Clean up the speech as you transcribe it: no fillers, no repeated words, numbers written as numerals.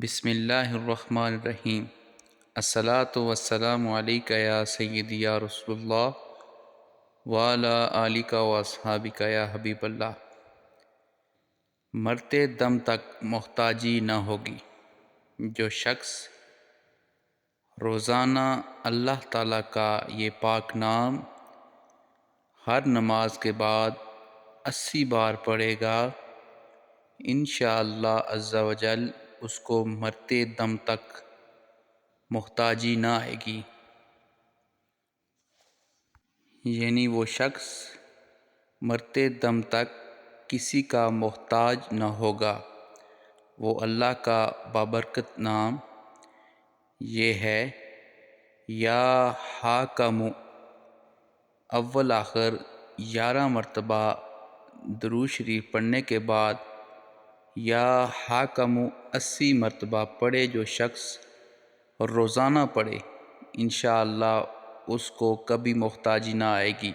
بسم اللہ الرحمن الرحیم۔ الصلاۃ والسلام علیک یا سیدی یا رسول اللہ وعلی آلک و اصحابک یا حبیب اللہ۔ مرتے دم تک محتاجی نہ ہوگی۔ جو شخص روزانہ اللہ تعالیٰ کا یہ پاک نام ہر نماز کے بعد 80 بار پڑھے گا، انشاءاللہ عز و جل اس کو مرتے دم تک محتاجی نہ آئے گی۔ یعنی وہ شخص مرتے دم تک کسی کا محتاج نہ ہوگا۔ وہ اللہ کا بابرکت نام یہ ہے، یا حاکم، اول آخر 11 مرتبہ درود شریف پڑھنے کے بعد یا حاکم 80 مرتبہ پڑھے۔ جو شخص روزانہ پڑھے انشاءاللہ اس کو کبھی محتاجی نہ آئے گی۔